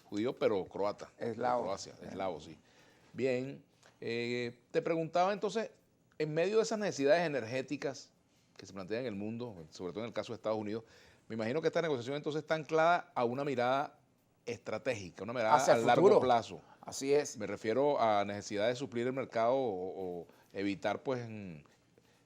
judío pero croata. Eslavo. De Croacia, eslavo, sí. Bien, te preguntaba entonces, en medio de esas necesidades energéticas que se plantean en el mundo, sobre todo en el caso de Estados Unidos, me imagino que esta negociación entonces está anclada a una mirada estratégica, una mirada Hacia a el largo futuro. plazo. Así es. Me refiero a necesidad de suplir el mercado o evitar, pues,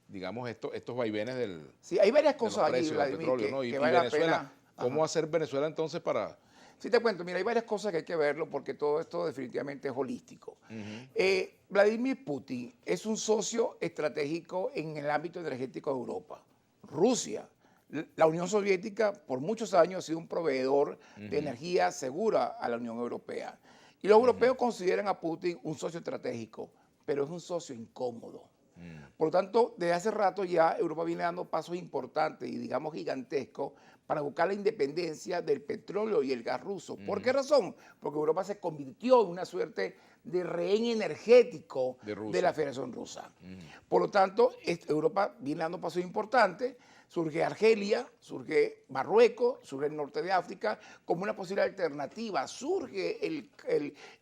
digamos, estos vaivenes Sí, hay varias de los cosas allí, precios del Vladimir, petróleo, ¿no? Y que vale la Venezuela, pena. ¿cómo Ajá. hacer Venezuela entonces para...? Sí te cuento, mira, hay varias cosas que hay que verlo porque todo esto definitivamente es holístico. Ujú, Vladimir Putin es un socio estratégico en el ámbito energético de Europa. Rusia, la Unión Soviética por muchos años ha sido un proveedor de ujú, energía segura a la Unión Europea. Y los ujú, europeos consideran a Putin un socio estratégico, pero es un socio incómodo. mm, Por lo tanto, desde hace rato ya Europa viene dando pasos importantes y digamos gigantescos para buscar la independencia del petróleo y el gas ruso. ¿Por qué ujú, razón? Porque Europa se convirtió en una suerte de rehén energético de de la Rusia. Federación Rusa. Ujú, Por lo tanto, Europa viene dando pasos importantes. Surge Argelia, surge Marruecos, surge el norte de África como una posible alternativa. Surge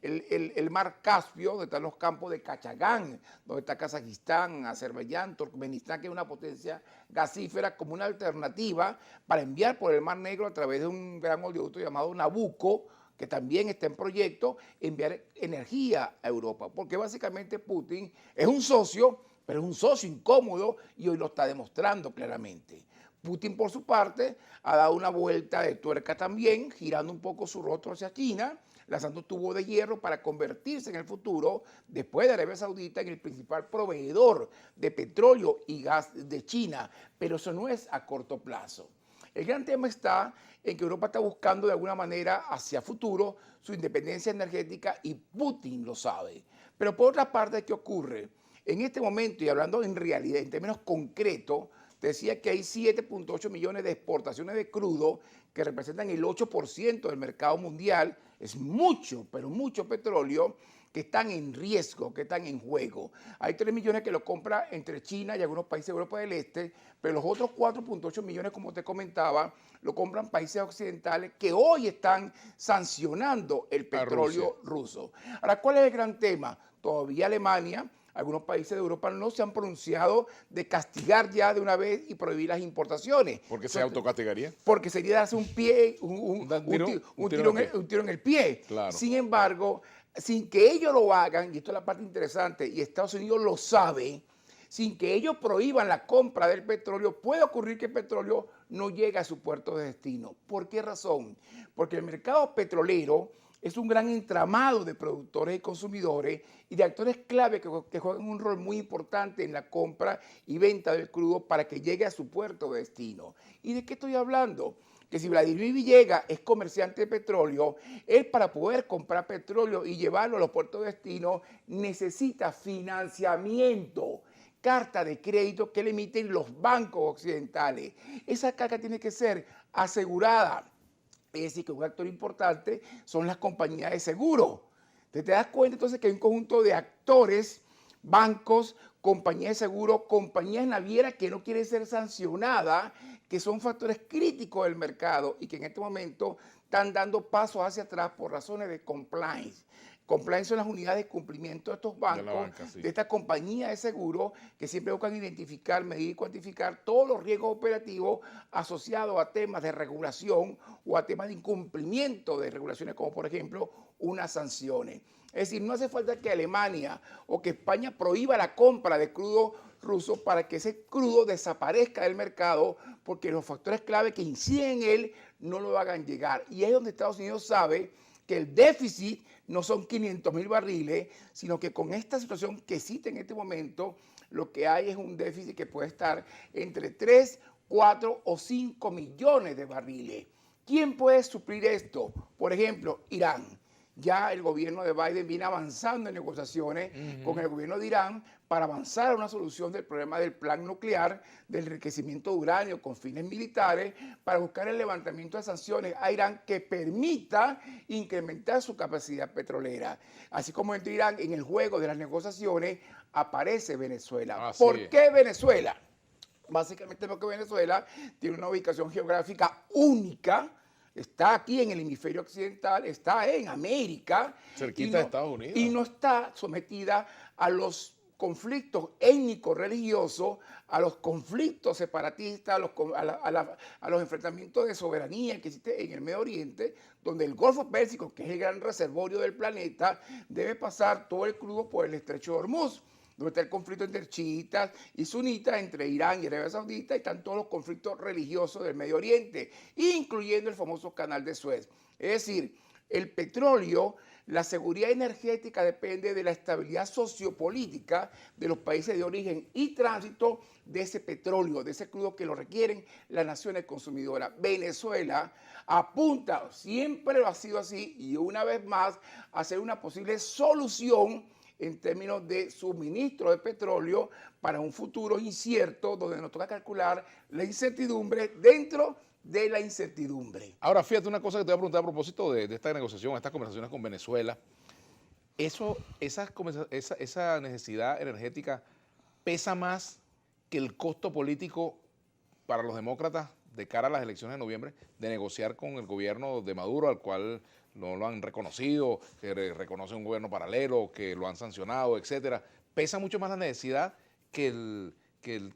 el mar Caspio, donde están los campos de Cachagán, donde está Kazajistán, Azerbaiyán, Turkmenistán, que es una potencia gasífera, como una alternativa para enviar por el Mar Negro a través de un gran oleoducto llamado Nabucco, que también está en proyecto, enviar energía a Europa. Porque básicamente Putin es un socio, pero es un socio incómodo y hoy lo está demostrando claramente. Putin, por su parte, ha dado una vuelta de tuerca también, girando un poco su rostro hacia China, lanzando tubo de hierro para convertirse en el futuro, después de Arabia Saudita, en el principal proveedor de petróleo y gas de China. Pero eso no es a corto plazo. El gran tema está en que Europa está buscando de alguna manera hacia futuro su independencia energética y Putin lo sabe. Pero por otra parte, ¿qué ocurre? En este momento, y hablando en realidad, en términos concretos, te decía que hay 7.8 millones de exportaciones de crudo que representan el 8% del mercado mundial. Es mucho, pero mucho petróleo que están en riesgo, que están en juego. Hay 3 millones que lo compra entre China y algunos países de Europa del Este, pero los otros 4.8 millones, como te comentaba, lo compran países occidentales que hoy están sancionando el a Rusia. petróleo ruso. Ahora, ¿cuál es el gran tema? Todavía Alemania, algunos países de Europa no se han pronunciado de castigar ya de una vez y prohibir las importaciones. ¿Por qué se autocastigaría? Porque sería darse un pie, Un tiro en el pie. un tiro en el pie. Claro. Sin embargo, sin que ellos lo hagan, y esto es la parte interesante, y Estados Unidos lo sabe, sin que ellos prohíban la compra del petróleo, puede ocurrir que el petróleo no llegue a su puerto de destino. ¿Por qué razón? Porque el mercado petrolero es un gran entramado de productores y consumidores y de actores clave que juegan un rol muy importante en la compra y venta del crudo para que llegue a su puerto de destino. ¿Y de qué estoy hablando? Que si Vladimir Villegas es comerciante de petróleo, él para poder comprar petróleo y llevarlo a los puertos de destino necesita financiamiento, carta de crédito que le emiten los bancos occidentales. Esa carga tiene que ser asegurada. Es decir, que un actor importante son las compañías de seguro. Te das cuenta entonces que hay un conjunto de actores, bancos, compañías de seguro, compañías navieras que no quieren ser sancionadas, que son factores críticos del mercado y que en este momento están dando pasos hacia atrás por razones de compliance. Compliance son las unidades de cumplimiento de estos bancos, De la banca, sí. de esta compañía de seguro, que siempre buscan identificar, medir y cuantificar todos los riesgos operativos asociados a temas de regulación o a temas de incumplimiento de regulaciones, como por ejemplo unas sanciones. Es decir, no hace falta que Alemania o que España prohíba la compra de crudo ruso para que ese crudo desaparezca del mercado, porque los factores clave que inciden en él no lo hagan llegar. Y es donde Estados Unidos sabe que el déficit no son 500.000 barriles, sino que con esta situación que existe en este momento, lo que hay es un déficit que puede estar entre 3, 4 o 5 millones de barriles. ¿Quién puede suplir esto? Por ejemplo, Irán. Ya el gobierno de Biden viene avanzando en negociaciones con el gobierno de Irán para avanzar a una solución del problema del plan nuclear, del enriquecimiento de uranio con fines militares, para buscar el levantamiento de sanciones a Irán que permita incrementar su capacidad petrolera. Así como entre Irán en el juego de las negociaciones aparece Venezuela. ¿Por qué Venezuela? Básicamente porque Venezuela tiene una ubicación geográfica única está aquí en el hemisferio occidental, está en América. Cerquita de Estados Unidos. Y no está sometida a los conflictos étnico-religiosos, a los conflictos separatistas, a los enfrentamientos de soberanía que existen en el Medio Oriente, donde el Golfo Pérsico, que es el gran reservorio del planeta, debe pasar todo el crudo por el estrecho de Hormuz, donde está el conflicto entre chiitas y sunitas, entre Irán y Arabia Saudita, y están todos los conflictos religiosos del Medio Oriente, incluyendo el famoso Canal de Suez. Es decir, el petróleo, la seguridad energética depende de la estabilidad sociopolítica de los países de origen y tránsito de ese petróleo, de ese crudo que lo requieren las naciones consumidoras. Venezuela apunta, siempre lo ha sido así, y una vez más, a ser una posible solución en términos de suministro de petróleo para un futuro incierto, donde nos toca calcular la incertidumbre dentro de la incertidumbre. Ahora, fíjate una cosa que te voy a preguntar a propósito de esta negociación, estas conversaciones con Venezuela. Esa necesidad energética pesa más que el costo político para los demócratas de cara a las elecciones de noviembre de negociar con el gobierno de Maduro, al cual no lo han reconocido, que reconoce un gobierno paralelo, que lo han sancionado, etcétera. Pesa mucho más la necesidad que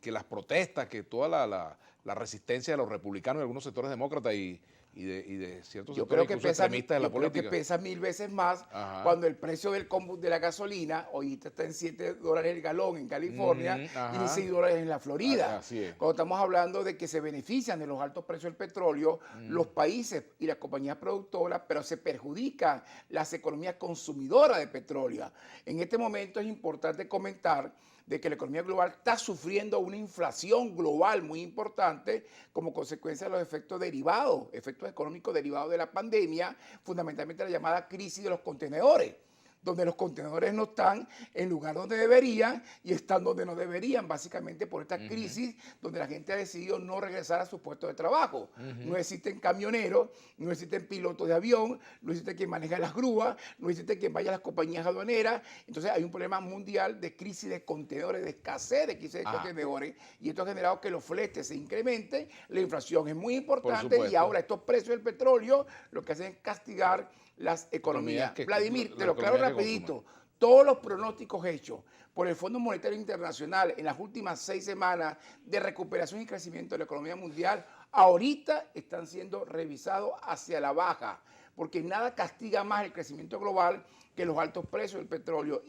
las protestas, que toda la resistencia de los republicanos y algunos sectores demócratas y de ciertos sectores incluso extremistas de la política. Yo creo que pesa 1000 veces más. Ajá. Cuando el precio de la gasolina, ahorita está en $7 el galón en California y $16 en la Florida. Así es. Cuando estamos hablando de que se benefician de los altos precios del petróleo los países y las compañías productoras, pero se perjudican las economías consumidoras de petróleo. En este momento es importante comentar de que la economía global está sufriendo una inflación global muy importante como consecuencia de los efectos derivados, efectos económicos derivados de la pandemia, fundamentalmente la llamada crisis de los contenedores, donde los contenedores no están en lugar donde deberían y están donde no deberían, básicamente por esta crisis donde la gente ha decidido no regresar a su puesto de trabajo. No existen camioneros, no existen pilotos de avión, no existe quien maneja las grúas, no existe quien vaya a las compañías aduaneras. Entonces hay un problema mundial de crisis de contenedores, de escasez de crisis de contenedores, y esto ha generado que los fletes se incrementen, la inflación es muy importante y ahora estos precios del petróleo lo que hacen es castigar las economías. Vladimir, te lo aclaro rapidito. Todos los pronósticos hechos por el Fondo Monetario Internacional en las últimas 6 semanas de recuperación y crecimiento de la economía mundial, ahorita están siendo revisados hacia la baja, porque nada castiga más el crecimiento global que los altos precios del petróleo.